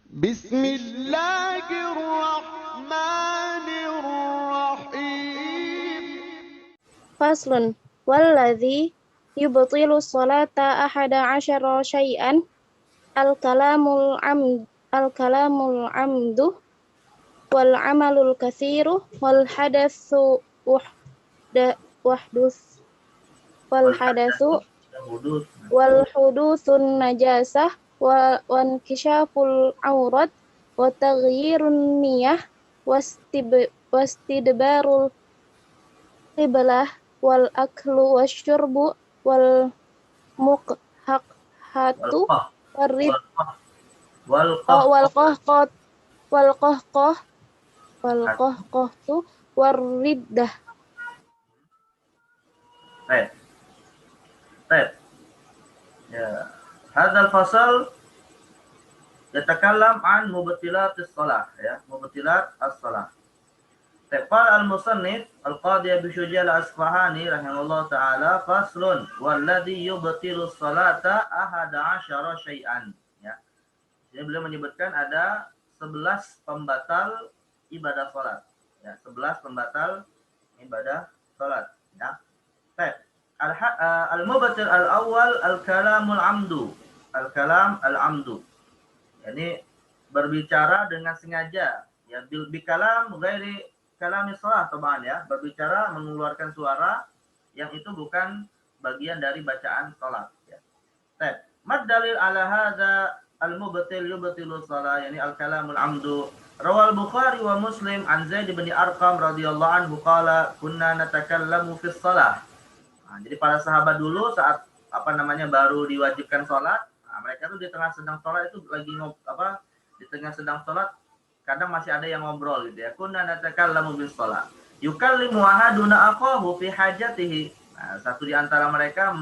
بسم الله الرحمن الرحيم. فصل والذي يبطل الصلاة 11 شيئا الكلام العمد والعمل الكثير والحدث والحدث والحدوث النجاسة وانكشاف العورات وتغيير النية واستدبار القبلة والأكل والشرب والمقهقة والقهقة والردة. طيب طيب ya. Hadzal fasal yatakallam an mubtilatis shalah, ya, mubtilat as-shalah. Qala al-musannif al-qadi Abi Syuja al-Asfahani rahimahullah taala, faslun walladzi yubtilu as-salata 11 syai'an, ya. Jadi beliau menyebutkan ada 11 pembatal ibadah salat, ya, 11 pembatal ibadah salat, ya. Baik. Al-mubtil al-awwal al-kalamul amdu. Al-kalam al-amdu. Yani berbicara dengan sengaja, ya, bikalam ghairi kalami shalah taban, ya, berbicara mengeluarkan suara yang itu bukan bagian dari bacaan salat, ya. Baik. Mad dalil ala hadza al-mubtil yubtilu shalah, yani al-kalamul amdu. Rawal Bukhari wa Muslim an Zaid bin Arqam radhiyallahu anhu qala kunna natakallamu fi shalah. Nah, jadi para sahabat dulu saat baru diwajibkan sholat, nah, mereka tuh di tengah sedang sholat itu lagi di tengah sedang sholat kadang masih ada yang ngobrol gitu ya. Kunna natakallamu bis sholat. Yukallimu ahaduna aqahu fi hajatihi. Nah, satu di antara mereka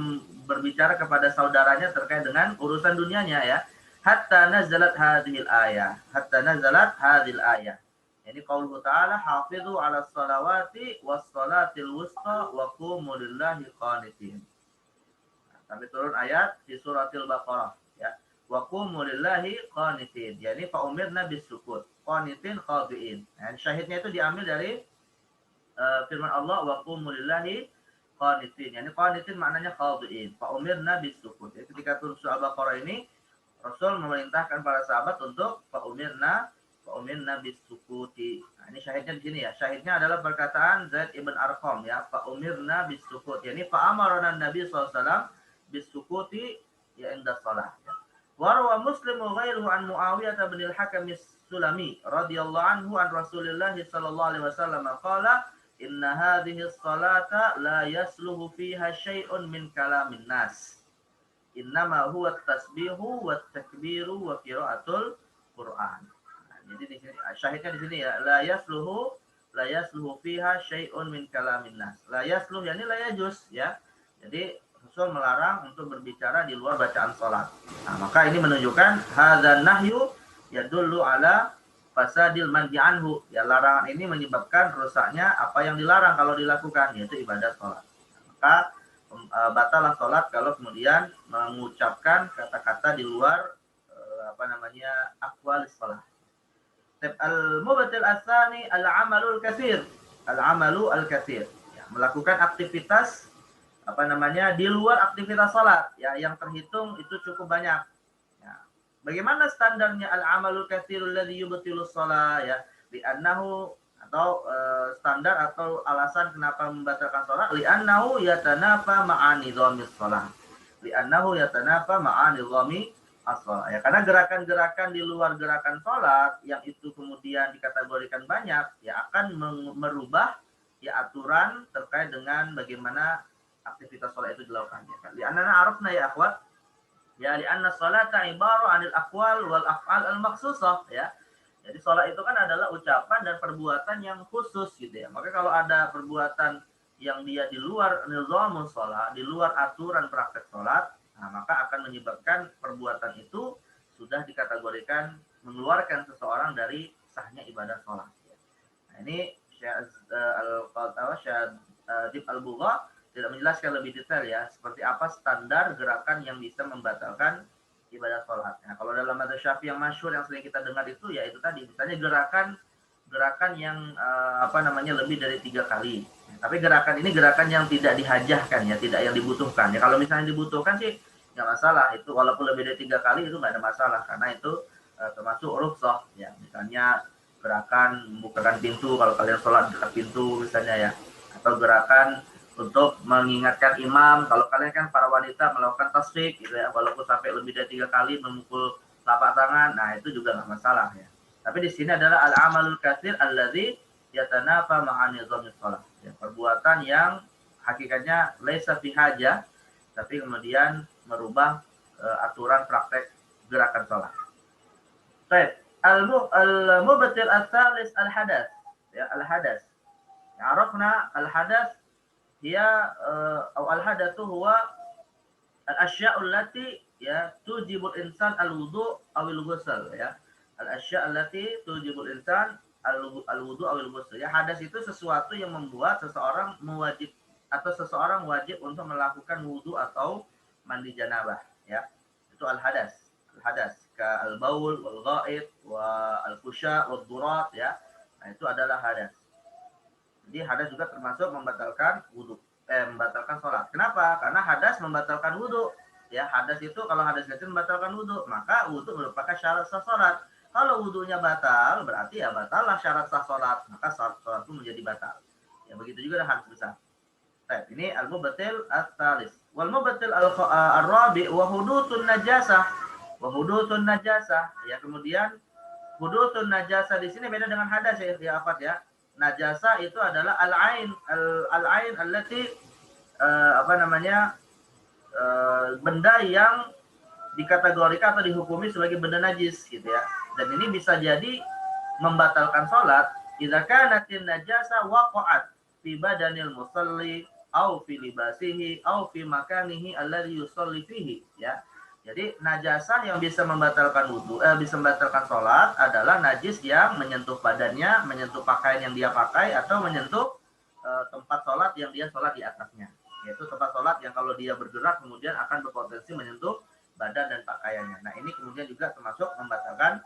berbicara kepada saudaranya terkait dengan urusan dunianya, ya. Hatta nazalat hadhil ayah. Hatta nazalat hadhil ayah. Ini qauluhu ta'ala hafizu 'alas shalawati was shalatil wusta wa qumu lillahi qanitin. Sampai turun ayat di suratil Baqarah, ya. Wa qumu lillahi qanitin. Yani fa umirna bisukut. Qanitin khadiin. Nah, syahidnya itu diambil dari firman Allah wa qumu lillahi qanitin. Yani qanitin maknanya khadiin. Fa umirna bisukut. Jadi ketika turun surah Al-Baqarah ini Rasul memerintahkan para sahabat untuk fa umirna bis sukuti. Nah, ini syahidnya di sini, ya. Syahidnya adalah perkataan Zaid ibn Arqam, ya. Fa umirna bis sukuti. Yani fa amarana Nabi SAW bis sukuti, ya, inda shalah. Wa rawa Muslim wa ghairuhu an Muawiyah bin al-Hakam as-Sulami radhiyallahu anhu an Rasulillah sallallahu alaihi wasallam qala inna hadhihi as-salata la yasluhu fiha syai'un min kalamin nas. Innama huwa at-tasbihu wat takbiru wa qiraatul Qur'an. Jadi di sini syahidnya di sini, ya, la yasluhu fiha syai'un min kalamin nas. La yasluh yani la yajuz, ya. Jadi Rasul melarang untuk berbicara di luar bacaan salat. Nah, maka ini menunjukkan hadzan nahyu yadullu ala fasadil manhi anhu. Ya, larangan ini menyebabkan rusaknya apa yang dilarang kalau dilakukan, yaitu ibadah salat. Maka batalah salat kalau kemudian mengucapkan kata-kata di luar aqwalis salat. Al-mubtil as-tsani al-amalul katsir. Al-amalu al-katsir. Ya, melakukan aktivitas di luar aktivitas salat, ya, yang terhitung itu cukup banyak. Ya. Bagaimana standarnya al-amalul katsirul ladzi yubtilus shalah, ya? Li'annahu atau standar atau alasan kenapa membatalkan salat, li'annahu yatanafa ma'a nidhamis shalah. Li'annahu yatanafa ma'a nidhami as-shalah. Ya, karena gerakan-gerakan di luar gerakan salat yang itu kemudian dikategorikan banyak, ya, akan merubah, ya, aturan terkait dengan bagaimana aktivitas salat itu dilakukan, ya. Li'annana arafna, ya akhwat, ya, li'anna salata ibaru 'anil aqwal wal af'al al-makhsusah, ya. Jadi salat itu kan adalah ucapan dan perbuatan yang khusus, gitu ya. Maka kalau ada perbuatan yang dia di luar nizamus salat, di luar aturan praktek salat, nah, maka akan menyebabkan perbuatan itu sudah dikategorikan mengeluarkan seseorang dari sahnya ibadah salat. Nah, ini Syadib Al-Bugha tidak menjelaskan lebih detail, ya, seperti apa standar gerakan yang bisa membatalkan ibadah sholat. Nah, kalau dalam madzhab Syafi'i yang masyhur yang sering kita dengar itu ya itu tadi, misalnya gerakan yang lebih dari 3 kali. Tapi gerakan ini gerakan yang tidak dihajahkan ya, tidak yang dibutuhkan. Ya kalau misalnya dibutuhkan sih nggak masalah, itu walaupun lebih dari 3 kali itu nggak ada masalah karena itu termasuk rukhsah ya. Misalnya gerakan membukakan pintu kalau kalian sholat dekat pintu misalnya ya, atau gerakan untuk mengingatkan imam kalau kalian kan para wanita melakukan tasbih gitu ya, walaupun sampai lebih dari 3 kali memukul telapak tangan, nah itu juga nggak masalah ya. Tapi di sini adalah al-amalul katsir alladzi yatanafa ma'a nizamis shalah. Ya, perbuatan yang hakikatnya laisa fi hajah tapi kemudian merubah aturan praktek gerakan salat. Baik, al-mubtil ats-tsalis al-hadas. Ya, al-hadas. Arafna al-hadas hiya al-hadatsu huwa al-asya'u allati ya tujibul insan al-wudu' awil ghusl ya. Al-asya' allati tujibul insan al-wudu' awil ghusl. Ya, hadas itu sesuatu yang membuat seseorang seseorang wajib untuk melakukan wudu atau mandi janabah ya. Itu al-hadas. Al-hadas ka al-baul wal ghaid wa al-fusha wad durat ya. Nah, itu adalah hadas. Jadi hadas juga termasuk membatalkan wudu, membatalkan sholat. Kenapa? Karena hadas membatalkan wudu. Ya, hadas itu kalau hadas kecil membatalkan wudu, maka wudu merupakan syarat sah sholat. Kalau wudunya batal, berarti ya batallah syarat sah sholat, maka sholat itu menjadi batal. Ya, begitu juga dengan hadas besar. Baik, ini al-mubtil ats-tsalis. Wal mubtil ar-rabi wa hudutsun najasah. Wa hudutsun najasah. Ya, kemudian hudutsun najasah di sini beda dengan hadas ya, Afat ya. Najasa itu adalah al-ain allati benda yang dikategorikan atau dihukumi sebagai benda najis gitu ya. Dan ini bisa jadi membatalkan salat idza kanatin najasa waqa'at fi badanil musalli au fi libasihi au fi makanihi alladhi yusalli fihi ya. Jadi najasah yang bisa membatalkan wudu, bisa membatalkan sholat adalah najis yang menyentuh badannya, menyentuh pakaian yang dia pakai, atau menyentuh tempat sholat yang dia sholat di atasnya. Yaitu tempat sholat yang kalau dia bergerak kemudian akan berpotensi menyentuh badan dan pakaiannya. Nah ini kemudian juga termasuk membatalkan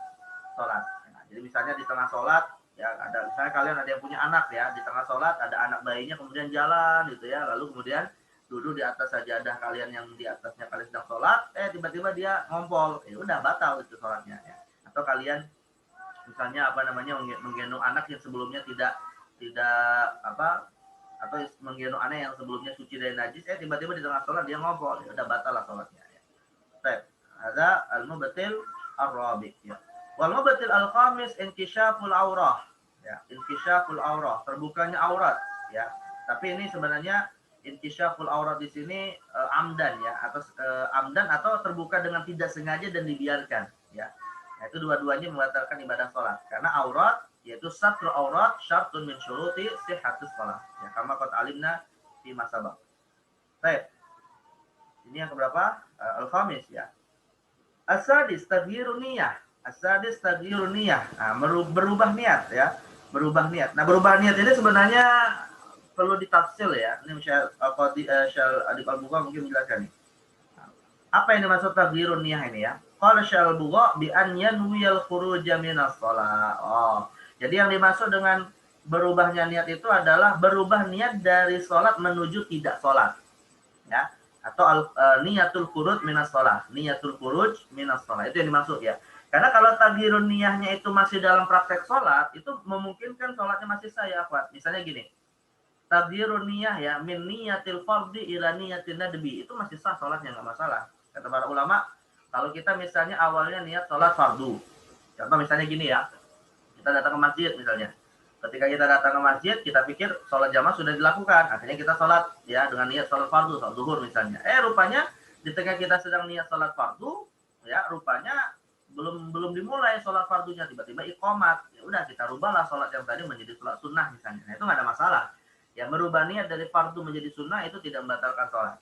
sholat. Nah, jadi misalnya di tengah sholat, ya ada misalnya kalian ada yang punya anak ya, di tengah sholat ada anak bayinya kemudian jalan gitu ya, lalu kemudian duduk di atas sajadah kalian yang di atasnya kalian sedang sholat, tiba-tiba dia ngompol, ya udah batal itu sholatnya ya. Atau kalian misalnya menggendong anak yang sebelumnya tidak atau menggendong anak yang sebelumnya suci dari najis, tiba-tiba di tengah sholat dia ngompol, ya udah batal lah sholatnya ya. Baik, ada al-mubtil ar-rabi ya. Wal mubtil al-khamis inkishaful aurah ya, inkishaful aurah, terbukanya aurat ya. Tapi ini sebenarnya inkishaful aurat di sini amdan ya, atau amdan atau terbuka dengan tidak sengaja dan dibiarkan ya. Nah, itu dua-duanya membatalkan ibadah sholat karena aurat yaitu satru aurat syartun min syuruti sihhatus shalah ya, kama qad alimna fi masabaq. Baik. Ini yang keberapa? Al-khamis ya. As-sadis taghyirun niyah. As-sadis taghyirun niyah. Nah, berubah niat ya. Berubah niat. Nah, berubah niat ini sebenarnya perlu ditafsir ya. Ini Syekh Adik Al-Bugha mungkin menjelaskan nih. Apa yang dimaksud taghyirun niyah ini ya? Qala Syekh Al-Bugha bi an yanwiyal khuruja minas shalah. Oh, jadi yang dimaksud dengan berubahnya niat itu adalah berubah niat dari sholat menuju tidak sholat. Ya. Atau niyatul khuruj minas shalah. Niyatul khuruj minas shalah. Itu yang dimaksud ya. Karena kalau taghyirun niyahnya itu masih dalam praktek sholat, itu memungkinkan sholatnya masih sah ya, Akhwat. Misalnya gini. Taghyirun niyah ya, min niyatil fardhi ila niyatin nadbi, itu masih sah sholatnya, nggak masalah. Kata para ulama, kalau kita misalnya awalnya niat sholat fardu. Contoh misalnya gini ya. Kita datang ke masjid misalnya. Ketika kita datang ke masjid, kita pikir sholat jamaah sudah dilakukan. Akhirnya kita sholat ya dengan niat sholat fardu, sholat zuhur misalnya. Rupanya di tengah kita sedang niat sholat fardu, ya rupanya belum dimulai sholat fardunya, tiba-tiba iqamat. Ya udah kita rubahlah sholat yang tadi menjadi sholat sunnah misalnya. Nah, itu nggak ada masalah. Ya merubah niat dari fardu menjadi sunnah itu tidak membatalkan sholat.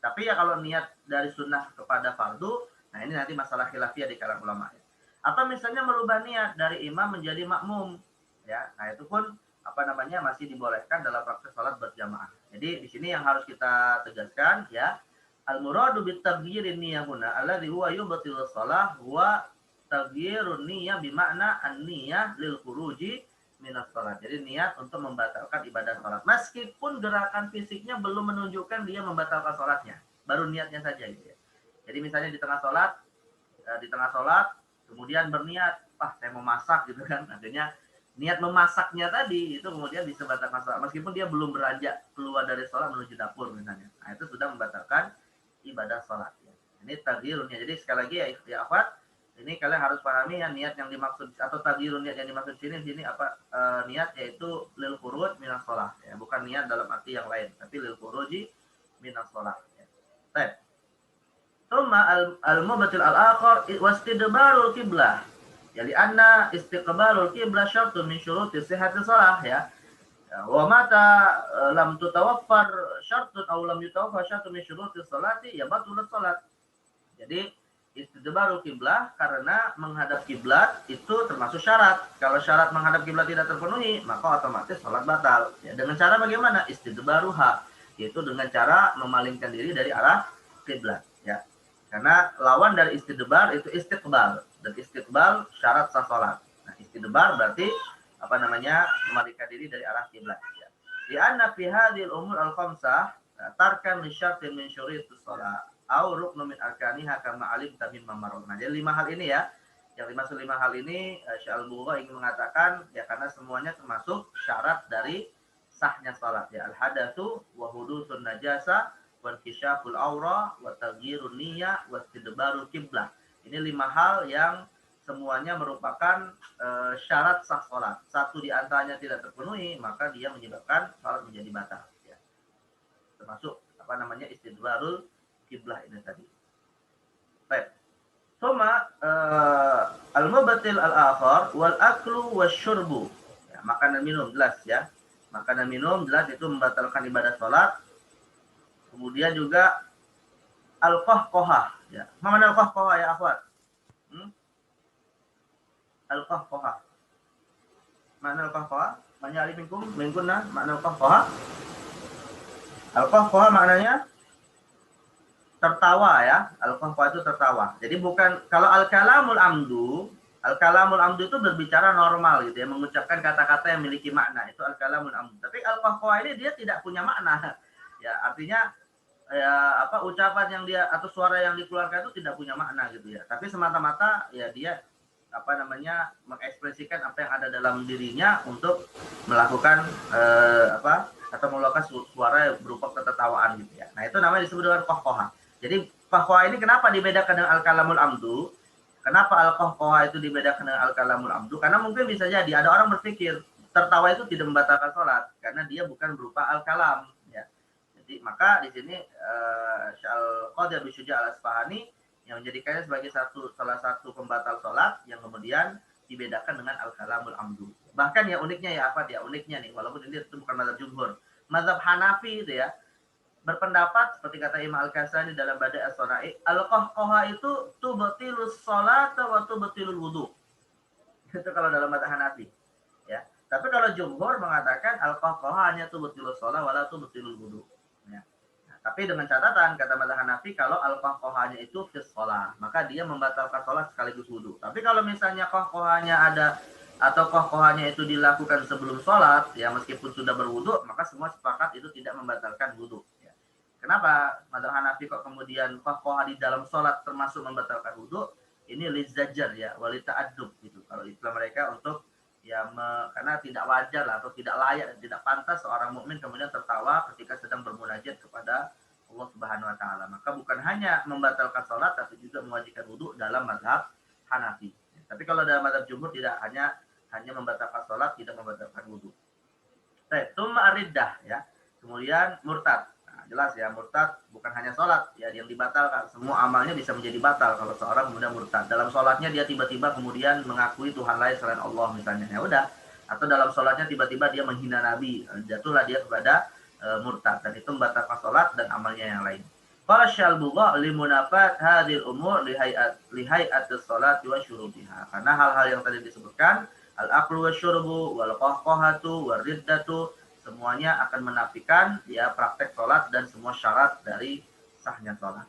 Tapi ya kalau niat dari sunnah kepada fardu, nah ini nanti masalah khilafiyah di kalangan ulama. Atau misalnya merubah niat dari imam menjadi makmum. Ya, nah itu pun masih dibolehkan dalam praktek sholat berjamaah. Jadi di sini yang harus kita tegaskan ya, Al-muradu bitagyirin niyah huna alladhi huwa yubtilu shalah huwa tagyirun niyah bima'na an-niyah lil khuruji minas shalah. Jadi niat untuk membatalkan ibadah salat. Meskipun gerakan fisiknya belum menunjukkan dia membatalkan salatnya. Baru niatnya saja gitu ya. Jadi misalnya di tengah salat kemudian berniat, saya mau masak gitu kan. Akhirnya niat memasaknya tadi itu kemudian bisa membatalkan salat meskipun dia belum beranjak keluar dari salat menuju dapur misalnya. Nah, itu sudah membatalkan ibadah salat ya. Ini taghyirunnya. Jadi sekali lagi ya akhwat, ini kalian harus pahami ya niat yang dimaksud atau taghyirun niat yang dimaksud sini apa niat yaitu lil khuruj minas shalah ya, bukan niat dalam arti yang lain, tapi lil khuruji minas shalah ya. Baik. Tsumma al-mubtil al-akhar wastidbarul qiblah. Ya li'anna istiqbalul qiblah syartun min syuruti sihhati shalah ya. Wa mata lam tutawaffar syartun aw lam yutawaffar syartun min syuruti sholati ya batulat salat. Jadi istidbarul kiblah karena menghadap kiblat itu termasuk syarat. Kalau syarat menghadap kiblat tidak terpenuhi, maka otomatis salat batal. Ya, dengan cara bagaimana? Istidbaruha, yaitu dengan cara memalingkan diri dari arah kiblat ya. Karena lawan dari istidbar itu istiqbal, dan istiqbal syarat sah salat. Nah, istidbar berarti memalingkan diri dari arah kiblat ya. Di anna fi hadhil umur al-khamsah tarkan li syartin min syurutis shalah au ruknu min arkaniha kama alim tamim mamarun. Nah, jadi 5 hal ini ya. Yang dimaksud 5 hal ini Syekh Al-Bughawi ingin mengatakan ya karena semuanya termasuk syarat dari sahnya salat ya. Al-hadatsu wa hudusun najasa wa inkisyaful aura wa taghyirun niyyah wa istidbarul qiblah. Ini 5 hal yang semuanya merupakan syarat sah salat. Satu di antaranya tidak terpenuhi, maka dia menyebabkan salat menjadi batal ya. Termasuk istidbarul kiblah ini tadi. Baik. Suma al-mubtil al-akhar wal aklu wasyurbu. Ya, makan dan minum jelas ya. Makan dan minum jelas itu membatalkan ibadah salat. Kemudian juga al-qahqahah ya. Mana al-qahqahah ya akhwat? Al-qahqahah. Mana al-qahqahah? Man ya'lam minkunna makna al-qahqahah? Al-qahqahah maknanya tertawa ya. Al-qahqahah itu tertawa. Jadi bukan kalau al-kalamul amdu itu berbicara normal gitu ya, mengucapkan kata-kata yang memiliki makna, itu al-kalamul amdu. Tapi al-qahqahah ini dia tidak punya makna. Ya, artinya ya ucapan yang dia atau suara yang dikeluarkan itu tidak punya makna gitu ya. Tapi semata-mata ya dia mengekspresikan apa yang ada dalam dirinya untuk melakukan atau mengeluarkan suara berupa ketertawaan gitu ya. Nah, itu namanya disebut dengan qahqahah. Jadi qahqahah ini kenapa dibedakan dengan al-kalamul amdu? Kenapa al-qahqahah itu dibedakan dengan al-kalamul amdu? Karena mungkin bisa jadi ada orang berpikir tertawa itu tidak membatalkan salat karena dia bukan berupa al-kalam ya. Jadi maka di sini Al-Qadhi Abu Syuja' Al-Asfahani yang menjadikannya sebagai salah satu pembatal salat yang kemudian dibedakan dengan al-kalamul amdu. Bahkan ya uniknya nih, walaupun ini itu bukan mazhab jumhur. Mazhab Hanafi itu ya, berpendapat seperti kata Imam Al-Kasani dalam Bada' As-Sana'i, al-qahqahah itu tubtilus salat wa tubtilul wudu. Itu kalau dalam mazhab Hanafi. Ya. Tapi kalau jumhur mengatakan al-qahqahah hanya tubtilus salat wa la tubtilul wudu. Ya. Tapi dengan catatan kata mazhab Hanafi kalau al-qahqahanya itu fi shalah, maka dia membatalkan salat sekaligus wudu. Tapi kalau misalnya qahqahanya ada atau qahqahanya itu dilakukan sebelum salat, ya meskipun sudah berwudu, maka semua sepakat itu tidak membatalkan wudu. Ya. Kenapa mazhab Hanafi kok kemudian qahqahah di dalam salat termasuk membatalkan wudu? Ini lizajar ya, wali ta'addub gitu. Kalau istilah mereka untuk karena tidak wajar atau tidak layak dan tidak pantas seorang mukmin kemudian tertawa ketika sedang bermunajat kepada Allah Subhanahu wa taala. Maka bukan hanya membatalkan salat tapi juga mewajibkan wudu dalam mazhab Hanafi. Tapi kalau dalam mazhab jumhur tidak hanya membatalkan salat, tidak membatalkan wudu. Baik, tsumma ar-riddah ya. Kemudian murtad. Nah, jelas ya, murtad bukan hanya salat ya yang dibatalkan, semua amalnya bisa menjadi batal kalau seorang kemudian murtad. Dalam salatnya dia tiba-tiba kemudian mengakui Tuhan lain selain Allah misalnya. Ya udah. Atau dalam salatnya tiba-tiba dia menghina nabi, jatuhlah dia kepada murtad dan itu membatalkan salat dan amalnya yang lain. Qala Syalbugha limunafat hadhil umur lihai'atis salati wa syurubiha. Karena hal-hal yang tadi disebutkan, al-aqlu wa syurbu wal qahqahatu war riddatu, semuanya akan menafikan ya praktek salat dan semua syarat dari sahnya sholat.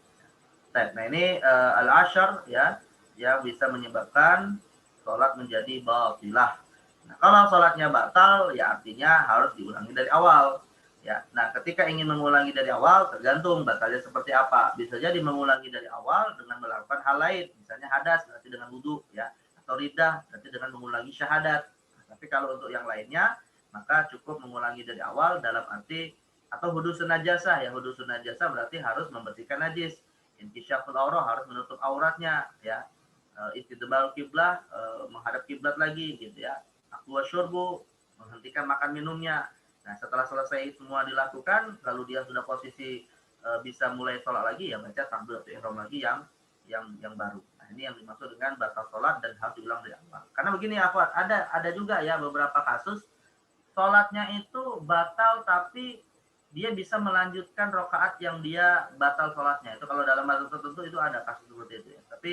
Nah ini al-ashar ya, yang bisa menyebabkan sholat menjadi batilah. Nah, kalau sholatnya batal, ya artinya harus diulangi dari awal. Ya, nah ketika ingin mengulangi dari awal, tergantung batalnya seperti apa. Bisa jadi mengulangi dari awal dengan melakukan hal lain, misalnya hadas berarti dengan wudhu, ya, atau ridah berarti dengan mengulangi syahadat. Nah, tapi kalau untuk yang lainnya, maka cukup mengulangi dari awal dalam arti atau hudusun najasah. Ya, hudusun najasah berarti harus membersihkan najis. Inkisyaful aurah harus menutup auratnya, ya. Istidbal kiblah, menghadap kiblat lagi, gitu ya. Akwa syurbu, menghentikan makan minumnya. Nah, setelah selesai semua dilakukan, lalu dia sudah posisi bisa mulai sholat lagi, ya baca takbiratul ihram lagi yang baru. Nah, ini yang dimaksud dengan batal sholat dan harus diulang dari awal. Karena begini ya, Fuad, ada juga ya beberapa kasus sholatnya itu batal tapi dia bisa melanjutkan rokaat yang dia batal sholatnya. Itu kalau dalam mazhab tertentu itu ada kasus seperti itu ya. Tapi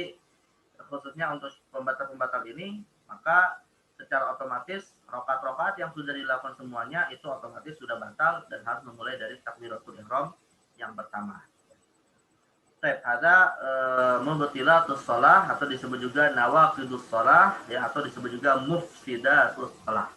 khususnya untuk pembatal-pembatal ini, maka secara otomatis rokaat-rokaat yang sudah dilakukan semuanya itu otomatis sudah batal dan harus memulai dari takbiratul ihram yang pertama. Baik, ada mubtilatus shalah atau disebut juga nawaqidus shalah ya, atau disebut juga mufsidatus shalah.